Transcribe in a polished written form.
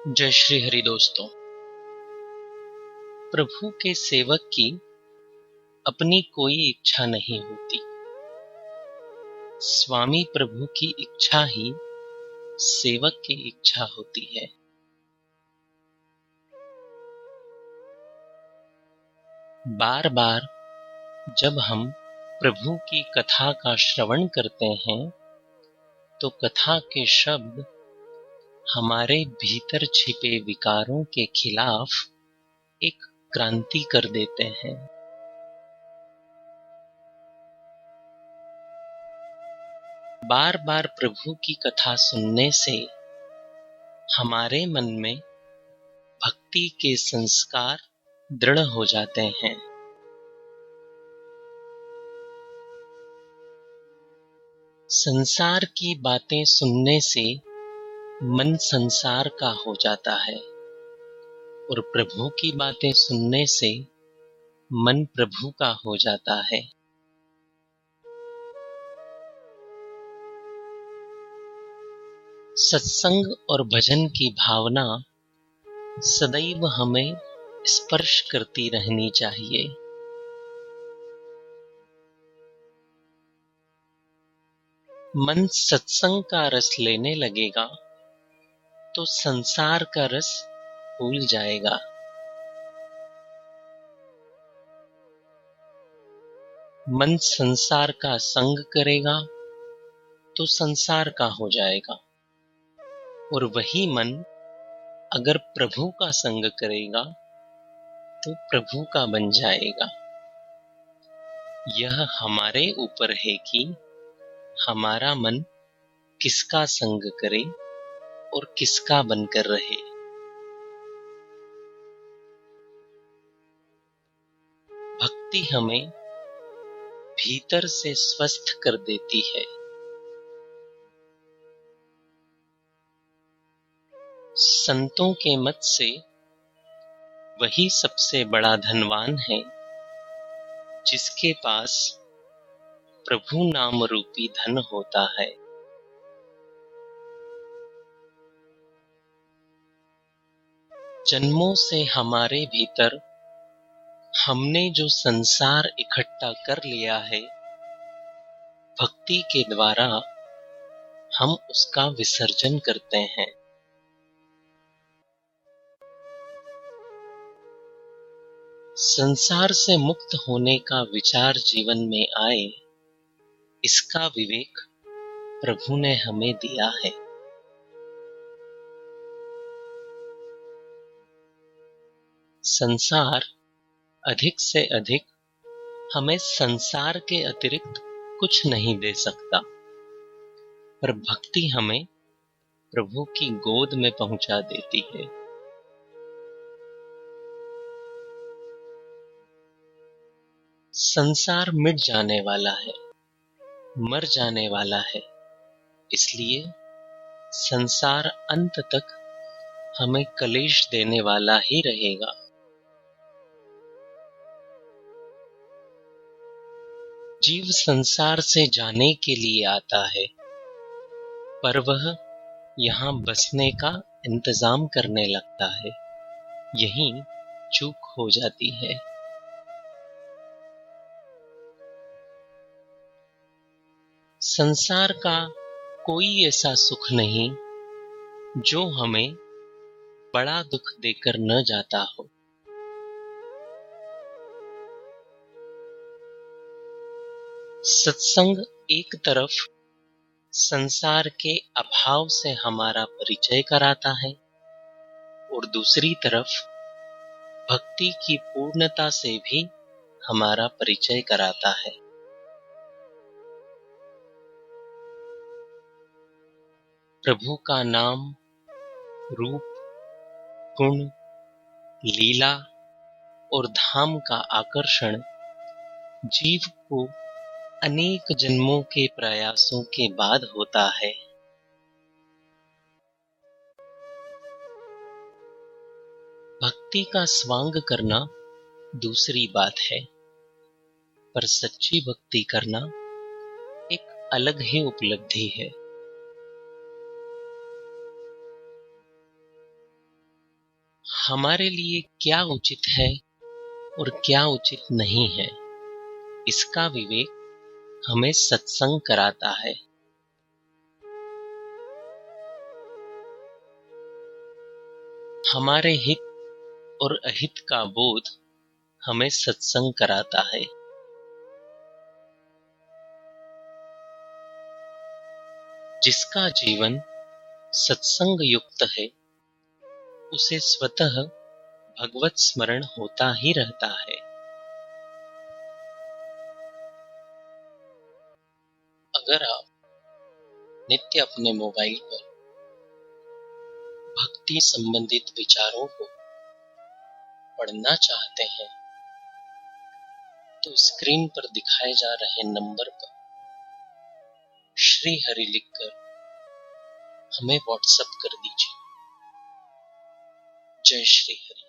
जय श्री हरि दोस्तों। प्रभु के सेवक की अपनी कोई इच्छा नहीं होती। स्वामी प्रभु की इच्छा ही सेवक की इच्छा होती है। बार बार जब हम प्रभु की कथा का श्रवण करते हैं तो कथा के शब्द हमारे भीतर छिपे विकारों के खिलाफ एक क्रांति कर देते हैं। बार बार प्रभु की कथा सुनने से हमारे मन में भक्ति के संस्कार दृढ़ हो जाते हैं। संसार की बातें सुनने से मन संसार का हो जाता है और प्रभु की बातें सुनने से मन प्रभु का हो जाता है। सत्संग और भजन की भावना सदैव हमें स्पर्श करती रहनी चाहिए। मन सत्संग का रस लेने लगेगा तो संसार का रस भूल जाएगा। मन संसार का संग करेगा तो संसार का हो जाएगा और वही मन अगर प्रभु का संग करेगा तो प्रभु का बन जाएगा। यह हमारे ऊपर है कि हमारा मन किसका संग करे और किसका बनकर रहे। भक्ति हमें भीतर से स्वस्थ कर देती है। संतों के मत से वही सबसे बड़ा धनवान है जिसके पास प्रभु नाम रूपी धन होता है। जन्मों से हमारे भीतर हमने जो संसार इकट्ठा कर लिया है, भक्ति के द्वारा हम उसका विसर्जन करते हैं। संसार से मुक्त होने का विचार जीवन में आए, इसका विवेक प्रभु ने हमें दिया है। संसार अधिक से अधिक हमें संसार के अतिरिक्त कुछ नहीं दे सकता, पर भक्ति हमें प्रभु की गोद में पहुंचा देती है। संसार मिट जाने वाला है, मर जाने वाला है, इसलिए संसार अंत तक हमें कलेश देने वाला ही रहेगा। जीव संसार से जाने के लिए आता है, पर वह यहाँ बसने का इंतजाम करने लगता है। यही चूक हो जाती है। संसार का कोई ऐसा सुख नहीं जो हमें बड़ा दुख देकर न जाता हो। सत्संग एक तरफ संसार के अभाव से हमारा परिचय कराता है और दूसरी तरफ भक्ति की पूर्णता से भी हमारा परिचय कराता है। प्रभु का नाम, रूप, गुण, लीला और धाम का आकर्षण जीव को अनेक जन्मों के प्रयासों के बाद होता है। भक्ति का स्वांग करना दूसरी बात है, पर सच्ची भक्ति करना एक अलग ही उपलब्धि है। हमारे लिए क्या उचित है और क्या उचित नहीं है, इसका विवेक हमें सत्संग कराता है। हमारे हित और अहित का बोध हमें सत्संग कराता है। जिसका जीवन सत्संग युक्त है, उसे स्वतः भगवत स्मरण होता ही रहता है। अगर आप नित्य अपने मोबाइल पर भक्ति संबंधित विचारों को पढ़ना चाहते हैं, तो स्क्रीन पर दिखाए जा रहे नंबर पर श्री हरि लिखकर हमें व्हाट्सएप कर दीजिए। जय श्री हरि।